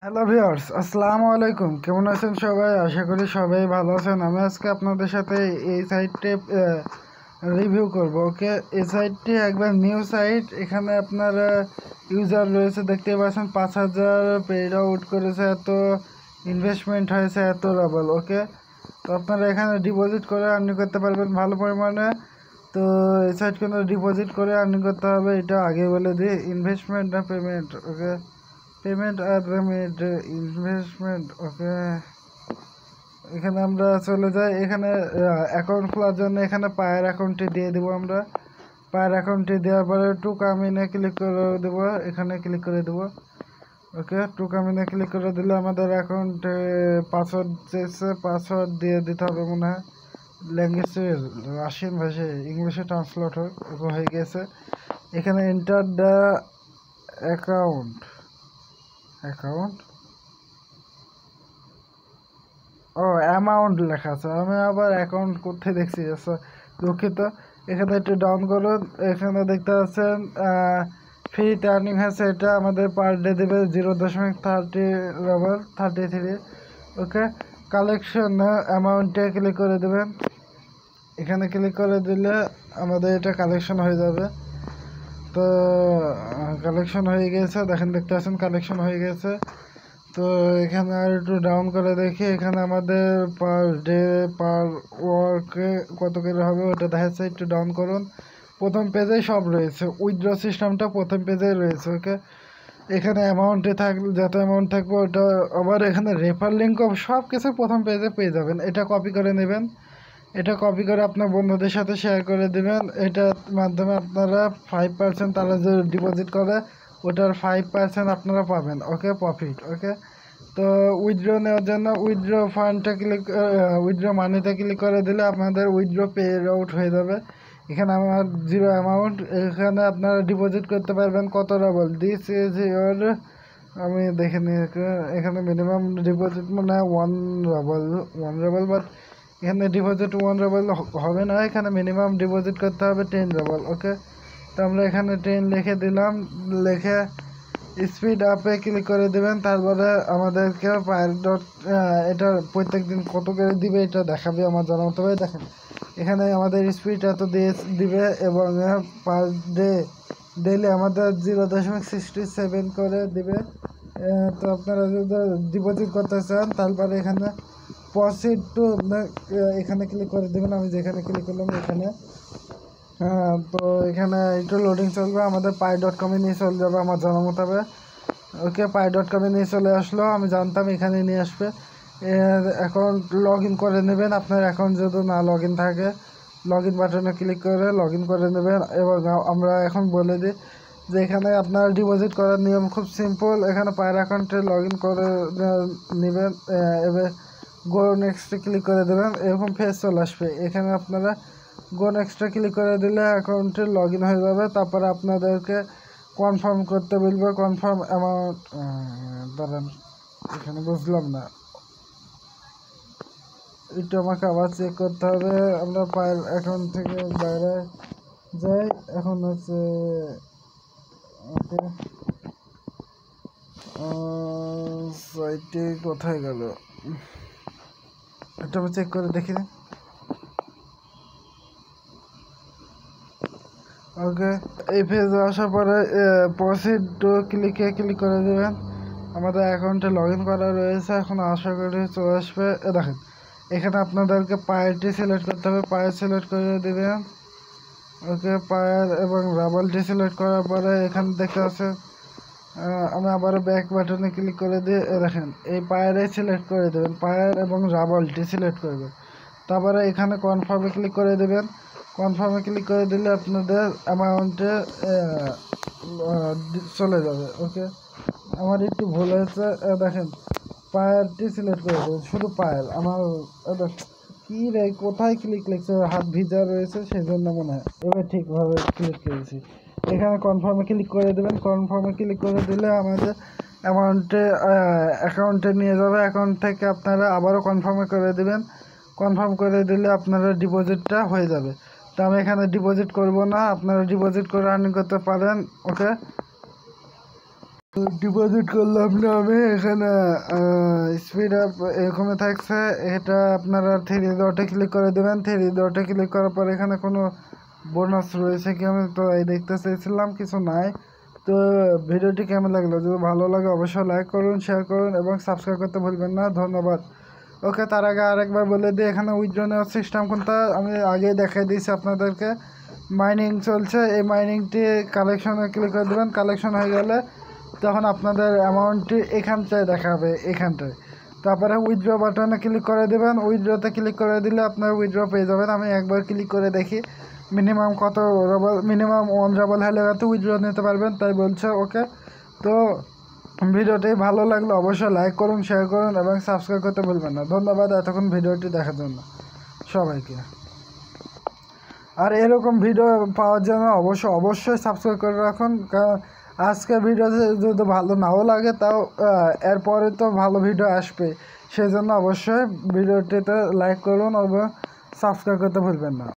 Hello viewers, আসসালামু আলাইকুম। কেমন আছেন সবাই? আশা করি সবাই ভালো আছেন। আমি আজকে আপনাদের সাথে এই সাইটটি রিভিউ করব। ওকে, এই সাইটটি একবার নিউ সাইট। এখানে আপনার ইউজার রয়েছে, দেখতে পাচ্ছেন 5,000 পেড আউট করেছে, এত ইনভেস্টমেন্ট হয়েছে, এত রাবল। ওকে, তো আপনারা এখানে ডিপোজিট করে আর্নিং করতে পারবেন ভালো পরিমাণে। তো এই সাইট কিন্তু ডিপোজিট করে আর্নিং করতে হবে, এটা আগে বলে দিই। ইনভেস্টমেন্ট না পেমেন্ট? ওকে, পেমেন্ট আর পেমেন্ট ইনভেস্টমেন্ট। ওকে, এখানে আমরা চলে যাই। এখানে অ্যাকাউন্ট খোলার জন্য এখানে পায়ের অ্যাকাউন্টটি দিয়ে দেবো আমরা। পায়ের অ্যাকাউন্টটি দেওয়ার পরে টু কামিনে ক্লিক করে দেবো, এখানে ক্লিক করে দেবো। ওকে, টু কামিনে ক্লিক করে দিলে আমাদের অ্যাকাউন্টে পাসওয়ার্ড চেয়েছে, পাসওয়ার্ড দিয়ে দিতে হবে মনে হয়। ল্যাঙ্গুয়েজে রাশিয়ান ভাষায় ইংলিশে ট্রান্সলেট হয়ে গেছে। এখানে enter the account account amount লেখা আছে। আমি আবার অ্যাকাউন্ট কোথায় দেখছি? আচ্ছা, দুঃখিত। এখানে একটু ডাউন করুন। এখানে দেখতে পাচ্ছেন ফ্রিতে আর্নিং হয়েছে। এটা আমাদের পার ডে দেবে 0.30 রাবার 33। ওকে, কালেকশন অ্যামাউন্টে ক্লিক করে দেবেন। এখানে ক্লিক করে দিলে আমাদের এটা কালেকশন হয়ে যাবে। তো কালেকশন হয়ে গেছে, দেখতে পাচ্ছেন কালেকশন হয়ে গেছে। তো এখানে আর একটু ডাউন করে দেখি, এখানে আমাদের পার ডে পার ওয়ার্কে কত করে হবে ওটা দেখাচ্ছে। একটু ডাউন করুন। প্রথম পেজেই সব রয়েছে, উইথড্র সিস্টেমটা প্রথম পেজেই রয়েছে। ওকে, এখানে অ্যামাউন্টে যত অ্যামাউন্ট থাকবে ওটা আবার এখানে রেফার লিঙ্কও সব কিছু প্রথম পেজে পেয়ে যাবেন। এটা কপি করে নেবেন, এটা কপি করে আপনার বন্ধুদের সাথে শেয়ার করে দেবেন। এটার মাধ্যমে আপনারা 5% তারা যে ডিপোজিট করে ওটার 5% আপনারা পাবেন। ওকে, প্রফিট। ওকে, তো উইথড্র নেওয়ার জন্য উইথড্র ফান্ডটা উইথড্র মানিতে ক্লিক করে দিলে আপনাদের উইথড্র পে আউট হয়ে যাবে। এখানে আমার জিরো অ্যামাউন্ট। এখানে আপনারা ডিপোজিট করতে পারবেন কত রাবল। দিস ইজ ইয়োর, আমি দেখে নিই। এখানে মিনিমাম ডিপোজিট মনে হয় 1 রাবল, বাট এখানে ডিপোজিট 1 রাবল হবে না। এখানে মিনিমাম ডিপোজিট করতে হবে 10 রাবল। ওকে, তো আমরা এখানে 10 লিখে দিলাম। লিখে স্পিড আপে ক্লিক করে দেবেন। তারপরে আমাদেরকে এটা প্রত্যেক দিন কত করে দিবে এটা দেখাবে আমার জানা মতো। দেখেন এখানে আমাদের স্পিড এত দিবে এবং পার ডেইলি আমাদের 0.67 করে দিবে। তো আপনারা যদি ডিপোজিট করতে চান তারপরে এখানে প্রসিড টু এখানে ক্লিক করে দেবেন। আমি যেখানে ক্লিক করলাম এখানে। তো এখানে একটু লোডিং চলবে, আমাদের পাই.কমে নিয়ে চলে যাবে আমার জানা মতাবে। ওকে, পাই.কমে নিয়ে চলে আসলো। আমি জানতাম এখানে নিয়ে আসবে। অ্যাকাউন্ট লগ ইন করে নেবেন। আপনার অ্যাকাউন্ট যদি না লগ ইন থাকে লগ ইন বাটনে ক্লিক করে লগ ইন করে নেবেন। এবং আমরা এখন বলে দিই যে এখানে আপনার ডিপোজিট করার নিয়ম খুব সিম্পল। এখানে পায়ের অ্যাকাউন্টে লগ ইন করে নেবেন। এবার গো নেক্সটে ক্লিক করে দেবেন, এরকম ফেস চলে আসবে। এখানে আপনারা গো নেক্সটে ক্লিক করে দিলে অ্যাকাউন্টে লগ ইন হয়ে যাবে। তারপরে আপনাদেরকে কনফার্ম করতে বলবে। কনফার্ম অ্যামাউন্ট দাঁড়ান, এখানে বুঝলাম না, একটু আমাকে আবার চেক করতে হবে। আমরা পায়ের অ্যাকাউন্ট থেকে বাইরে যাই। এখন হচ্ছে ওকে, সাইটটি কোথায় গেল এটা আমি চেক করে দেখি। ওকে, এই পেজে আসার পরে প্রসিড টু ক্লিক করে দেবেন। আমাদের অ্যাকাউন্টে লগ ইন করা রয়েছে, এখন আশা করি চলে আসবে। দেখেন এখানে আপনাদেরকে পায়েরটি সিলেক্ট করতে হবে, পায়ের সিলেক্ট করে দেবেন। ওকে, পায়ের এবং রাবালটি সিলেক্ট করার পরে এখানে দেখতে আছে আমি আবারও ব্যাক বাটনে ক্লিক করে দিয়ে দেখেন এই পায়েরই সিলেক্ট করে দেবেন, পায়ের এবং রাবালটি সিলেক্ট করবেন। তারপরে এখানে কনফার্মে ক্লিক করে দেবেন। কনফার্মে ক্লিক করে দিলে আপনাদের অ্যামাউন্টে চলে যাবে। ওকে, আমার একটু ভুল হয়েছে। দেখেন পায়েরটি সিলেক্ট করে দেবেন, শুধু পায়ের। আমার কি রে, কোথায় ক্লিক লিখছে, হাত ভিজা রয়েছে সেই জন্য মনে হয়। এবার ঠিকভাবে ক্লিক করেছি। এখানে কনফার্মে ক্লিক করে দেবেন। কনফার্মে ক্লিক করে দিলে আমাদের অ্যাকাউন্টে নিয়ে যাবে। অ্যাকাউন্ট থেকে আপনারা আবারও কনফার্মে করে দেবেন। কনফার্ম করে দিলে আপনারা ডিপোজিটটা হয়ে যাবে। তো আমি এখানে ডিপোজিট করব না, আপনারা ডিপোজিট করে আর্নিং করতে পারেন। ওকে। ডিপোজিট করলাম না আমি এখানে স্পিড আপ এরকমই থাকছে। এটা আপনারা 3 ডটে ক্লিক করে দেবেন। 3 ডটে ক্লিক করার পর এখানে কোনো বোনাস রয়েছে কি আমি তো এই দেখতে চেয়েছিলাম, কিছু নাই। তো ভিডিওটি কেমন লাগলো? যদি ভালো লাগে অবশ্যই লাইক করুন, শেয়ার করুন এবং সাবস্ক্রাইব করতে ভুলবেন না। ধন্যবাদ। ওকে, তার আগে আরেকবার বলে দিই, এখানে উইথড্র নেওয়ার সিস্টেম কোনটা আমি আগে দেখাই দিয়েছি আপনাদেরকে। মাইনিং চলছে, এই মাইনিংটি কালেকশনে ক্লিক করে দেবেন। কালেকশন হয়ে গেলে তখন আপনাদের অ্যামাউন্টটি এখানটায় দেখাবে, এখানটায়। তারপরে উইথড্র বাটনে ক্লিক করে দেবেন। উইথড্রতে ক্লিক করে দিলে আপনারা উইথড্র পেয়ে যাবেন। আমি একবার ক্লিক করে দেখি মিনিমাম কত রাবল, মিনিমাম 1 রাবল হলে হয়তো উইথড্র নিতে পারবেন, তাই বলছে। ওকে, তো ভিডিওটি ভালো লাগলে অবশ্যই লাইক করুন, শেয়ার করুন এবং সাবস্ক্রাইব করতে ভুলবেন না। ধন্যবাদ এতক্ষণ ভিডিওটি দেখার জন্য সবাইকে। আর এরকম ভিডিও পাওয়ার জন্য অবশ্যই সাবস্ক্রাইব করে রাখুন, কারণ আজকের ভিডিওতে যদি ভালো নাও লাগে তাও এরপরে তো ভালো ভিডিও আসবে, সেই জন্য অবশ্যই ভিডিওটিতে লাইক করুন এবং সাবস্ক্রাইব করতে ভুলবেন না।